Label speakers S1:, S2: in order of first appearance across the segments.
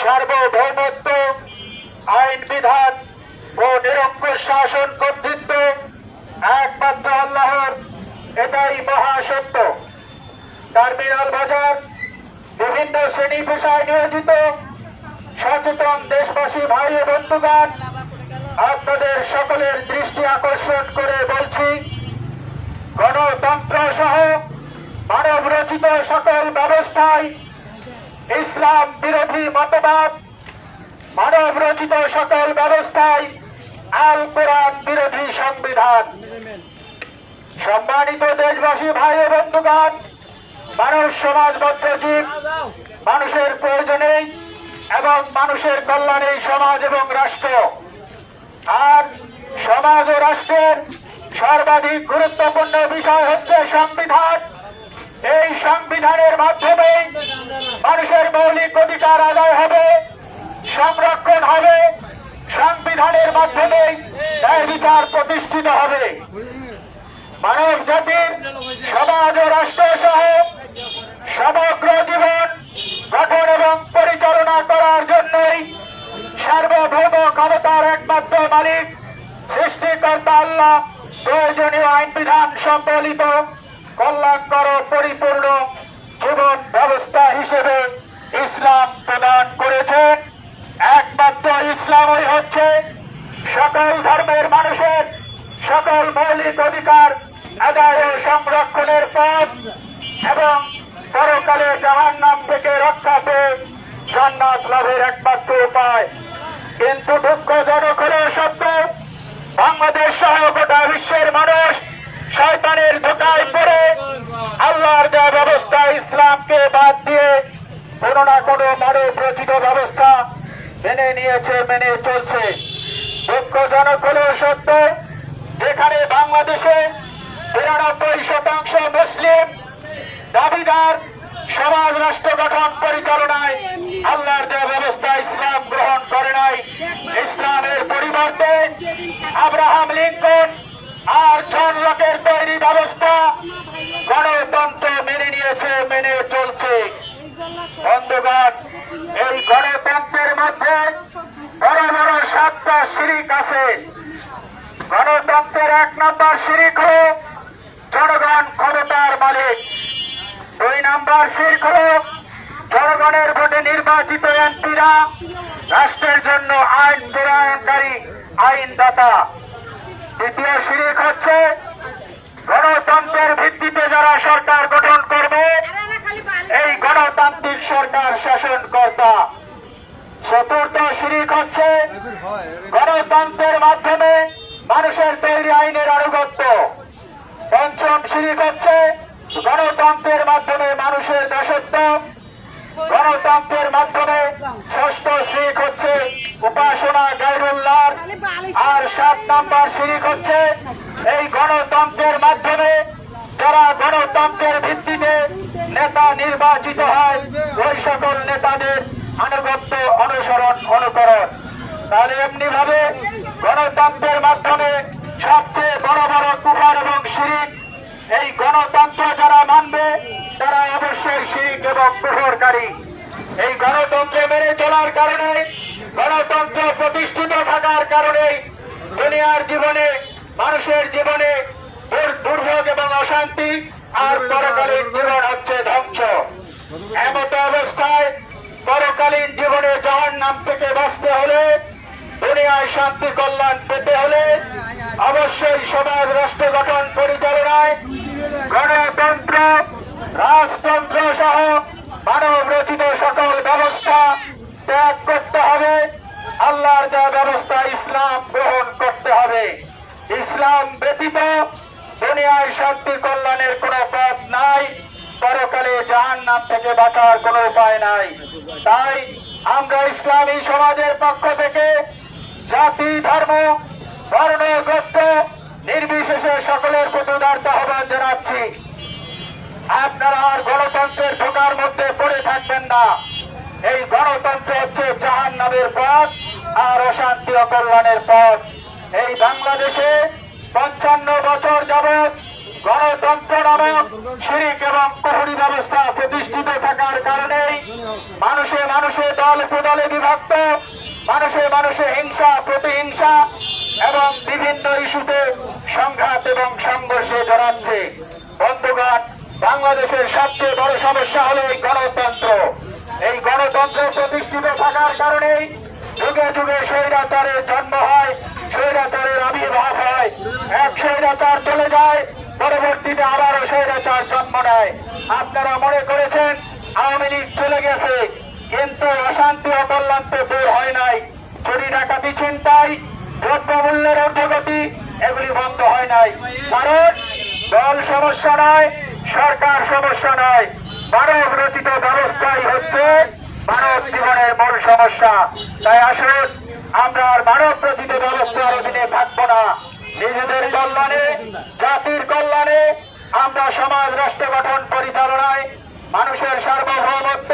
S1: সার্বভৌমত্ব, আইন বিধান ও নিরঙ্কুশ শাসন কর্তৃত্ব একমাত্র আল্লাহর, এটাই মহাসত্য। টার্মিনাল বাজার বিভিন্ন শ্রেণী পেশায় নিয়োজিত সচেতন দেশবাসী ভাই ও বন্ধুগণ, আপনাদের সকলের দৃষ্টি আকর্ষণ করে বলছি, গণতন্ত্র সহ মানব রচিত সকল ব্যবস্থায় ইসলাম বিরোধী মতবাদ, মানব রচিত সকল ব্যবস্থায় আল কোরআন বিরোধী সংবিধান। সম্মানিত দেশবাসী ভাই ও বন্ধুগণ, মানুষ সমাজবদ্ধ জীব, মানুষের প্রয়োজনেই এবং মানুষের কল্যাণেই সমাজ এবং রাষ্ট্র। আর সমাজ ও রাষ্ট্রের সর্বাধিক গুরুত্বপূর্ণ বিষয় হচ্ছে সংবিধান। এই সংবিধানের মাধ্যমে মানুষের মৌলিক অধিকার আদায় হবে, সংরক্ষণ হবে, সংবিধানের মাধ্যমে ন্যায় বিচার প্রতিষ্ঠিত হবে। মানব জাতির সমাজ ও রাষ্ট্র সহ সমগ্র জীবন গঠন এবং পরিচালনা করার জন্যই সার্বভৌম ক্ষমতার একমাত্র মালিক সৃষ্টিকর্তা আল্লাহ প্রয়োজনীয় আইন বিধান সম্বলিত কল্যাণকর পরিপূর্ণ জীবন ব্যবস্থা হিসেবে ইসলাম প্রদান করেছেন। একমাত্র ইসলামই হচ্ছে সকল ধর্মের মানুষের সকল মৌলিক অধিকার আদায় ও সংরক্ষণের পথ এবং পরকালে জাহান্নাম থেকে রক্ষা পেয়ে জান্নাত লাভের একমাত্র উপায়। কিন্তু দুঃখজনক হলো সত্য, বাংলাদেশ সহ গোটা বিশ্বের মানুষ শয়তানের ধোঁকায় পড়ে আল্লাহর দেওয়া ব্যবস্থা ইসলামকে বাদ দিয়ে কোনো না কোনো মানব রচিত ব্যবস্থা মেনে নিয়েছে, মেনে চলছে। দুঃখজনক হলো সত্য, যেখানে বাংলাদেশে ৯৩% মুসলিম দাবিদার সমাজ রাষ্ট্র গঠন পরিচালনায় আল্লাহর দেওয়া ব্যবস্থা ইসলাম গ্রহণ করে নাই। ইসলামের পরিবর্তে আব্রাহাম লিঙ্কন আর জন লকের তৈরি ব্যবস্থা গণতন্ত্র মেনে নিয়েছে, মেনে চলছে। বন্ধুগণ, এই গণতন্ত্রের মধ্যে বড় বড় 7টা শিরিক আছে। গণতন্ত্রের 1 নম্বর শিরিক হল জনগণ ক্ষমতার মালিক। 2 নম্বর শিরিক হল জনগণের ভোটে নির্বাচিত এমপিরা রাষ্ট্রের জন্য আইন প্রণয়নকারী আইনদাতা। দ্বিতীয় শিরিক হচ্ছে গণতন্ত্রের ভিত্তিতে যারা সরকার গঠন করবে এই গণতান্ত্রিক সরকার শাসনকর্তা। 4র্থ শিরিক হচ্ছে গণতন্ত্রের মাধ্যমে মানুষের তৈরি আইনের আনুগত্য। 5ম শিরিক হচ্ছে গণতন্ত্রের মাধ্যমে মানুষের দাসত্ব। গণতন্ত্রের মাধ্যমে 6ষ্ঠ শিরিক হচ্ছে উপাসনা গায়রুল্লাহর। আর 7 নম্বর শিরিক হচ্ছে এই গণতন্ত্রের মাধ্যমে যারা গণতন্ত্রের ভিত্তিতে নেতা নির্বাচিত হয় ওই সকল নেতাদের আনুগত্য, অনুসরণ, অনুকরণ। তাহলে এমনি ভাবে গণতন্ত্রের মাধ্যমে সবচেয়ে বড় বড় কুফর এবং শিরিক। এই গণতন্ত্র যারা মানবে তারা অবশ্যই শিরিক এবং কুফরকারী। এই গণতন্ত্র মেনে চলার কারণে, গণতন্ত্র প্রতিষ্ঠিত থাকার কারণে দুনিয়ার জীবনে, মানুষের জীবনে দুর্ভোগ এবং অশান্তি, আর পরকালীন জীবন হচ্ছে ধ্বংস। এমত অবস্থায় পরকালীন জীবনে জাহান্নাম থেকে বাঁচতে হলে, দুনিয়ায় শান্তি কল্যাণ পেতে হলে অবশ্যই সমাজ রাষ্ট্র গঠন পরিচালনায় গণতন্ত্র, রাজতন্ত্র সহ মানব রচিত সকল ব্যবস্থা ত্যাগ করতে হবে। আল্লাহর দেওয়া ব্যবস্থা ইসলাম গ্রহণ করতে হবে। ইসলাম ব্যতীত দুনিয়ায় শান্তি কল্যাণের কোনো পথ নাই, পরকালে জাহান্নাম থেকে বাঁচার কোনো উপায় নাই। তাই আমরা ইসলামী সমাজের পক্ষ থেকে জাতি, ধর্ম, বর্ণ, গোত্র নির্বিশেষে সকলের প্রতি উদারতা আহ্বান জানাচ্ছি, আপনারা আর গণতন্ত্রের ধোঁকার মধ্যে পড়ে থাকবেন না। এই গণতন্ত্র হচ্ছে জাহান্নামের পথ আর অশান্তি অকল্যাণের পথ। এই বাংলাদেশে 55 বছর যাবৎ গণতন্ত্র নামক শিরিক এবং কুফরি ব্যবস্থা প্রতিষ্ঠিত থাকার কারণেই মানুষে মানুষে দল উপদলে বিভক্ত, মানুষে মানুষে হিংসা প্রতিহিংসা এবং বিভিন্ন ইস্যুতে সংঘাত এবং সংঘর্ষে জড়াচ্ছে। বন্ধুগণ, বাংলাদেশের সবচেয়ে বড় সমস্যা হলো এই গণতন্ত্র। এই গণতন্ত্র প্রতিষ্ঠিত থাকার কারণেই যুগে যুগে স্বৈরাচারের জন্ম হয়, স্বৈরাচারের আবির্ভাব হয়। এক স্বৈরাচার চলে যায়, পরবর্তীতে আবারও স্বৈরাচার জন্ম নেয়। আপনারা মনে করেছেন আওয়ামী লীগ চলে গেছে, কিন্তু অশান্তি অকল্যাণ তো দূর হয় নাই। চুরি ডাকাতি ছিনতাই, দ্রব্যমূল্যের ঊর্ধ্বগতি এগুলি বন্ধ হয় নাই। কারণ দল সমস্যা নয়, সরকার সমস্যা নয়, মানব রচিত ব্যবস্থাই হচ্ছে মানব জীবনের মূল সমস্যা। তাই আসুন আমরা আর মানব রচিত ব্যবস্থার অধীনে থাকবো না। নিজেদের কল্যাণে, জাতির কল্যাণে আমরা সমাজ রাষ্ট্র গঠন পরিচালনায় মানুষের সার্বভৌমত্ব,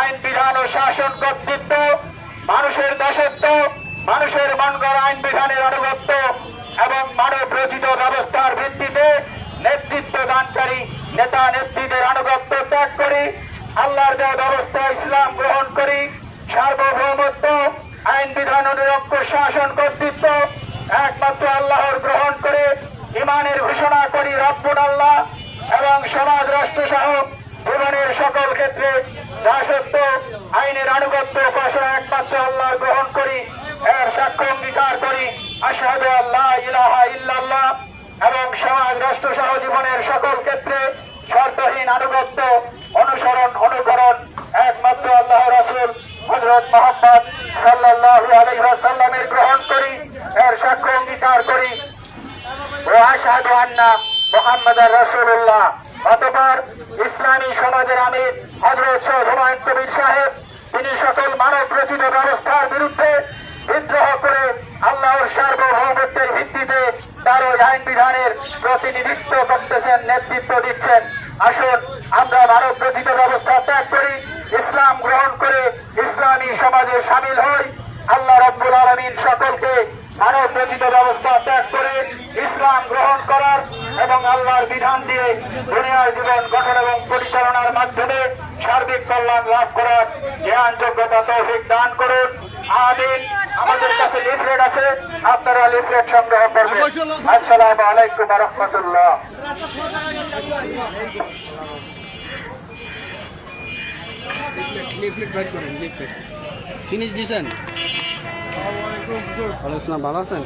S1: আইন বিধান ও শাসন কর্তৃত্ব, মানুষের দাসত্ব, মানুষের মন গড়া আইন বিধানের আনুগত্য এবং মানব রচিত ব্যবস্থার ভিত্তিতে নেতৃত্ব দানকারী নেতা নেত্রীদের আনুগত্য ত্যাগ করি, আল্লাহর দেওয়া ব্যবস্থা ইসলাম গ্রহণ করি, সার্বভৌমত্ব, আইন বিধান ও নিরঙ্কুশ শাসন কর্তৃত্ব একমাত্র আল্লাহর গ্রহণ করে ইমানের ঘোষণা করি রব্বুল আল্লাহ এবং সমাজ রাষ্ট্র সহ জীবনের সকল ক্ষেত্রে দাসত্ব, আইনের আনুগত্য উপাসনা একমাত্র আল্লাহর গ্রহণ করি। এর সাক্ষ্য অঙ্গীকার করি আশহাদু আল্লা ইলাহা ইল্লাল্লাহ এবং সমাজ রাষ্ট্র সহ জীবনের সকল ক্ষেত্রে শর্তহীন আনুগত্য, অনুসরণ, অনুকরণ একমাত্র আল্লাহ রাসূল হযরত মুহাম্মদ সাল্লাল্লাহু আলাইহি ওয়াসাল্লামের গ্রহণ করি। এর সাক্ষ্য অঙ্গীকার করি ও আশহাদু আন্না মুহাম্মাদার রাসূলুল্লাহ। অতঃপর ইসলামী সমাজের আমির হযরত সৈয়দ হুমায়ুন কবির সাহেব, তিনি সকল মানব রচিত ব্যবস্থার বিরুদ্ধে বিদ্রোহ করে আল্লাহর সার্বভৌমত্বের ভিত্তিতে তার ওই আইন বিধানের প্রতিনিধিত্ব করতেছেন, নেতৃত্ব দিচ্ছেন। আসুন আমরা মানব রচিত ব্যবস্থা ত্যাগ করি, ইসলাম গ্রহণ করে ইসলামী সমাজে সামিল হই। আল্লাহ রাব্বুল আলামিন সকলকে মানব রচিত ব্যবস্থা ত্যাগ করে ইসলাম গ্রহণ করার এবং আল্লাহর বিধান দিয়ে দুনিয়ার জীবন গঠন এবং পরিচালনার মাধ্যমে সার্বিক কল্যাণ লাভ করার জ্ঞান, যোগ্যতা, তৌফিক দান করুন। আমিন। আমাদের কাছে লিফলেট আছে, আপনারা লিফলেট সংগ্রহ করবেন। আসসালামু আলাইকুম ওয়া রাহমাতুল্লাহ।
S2: লিফলেট বাইর করেন, লিফলেট ফিনিশ দিয়েছেন। ভালো আছেন?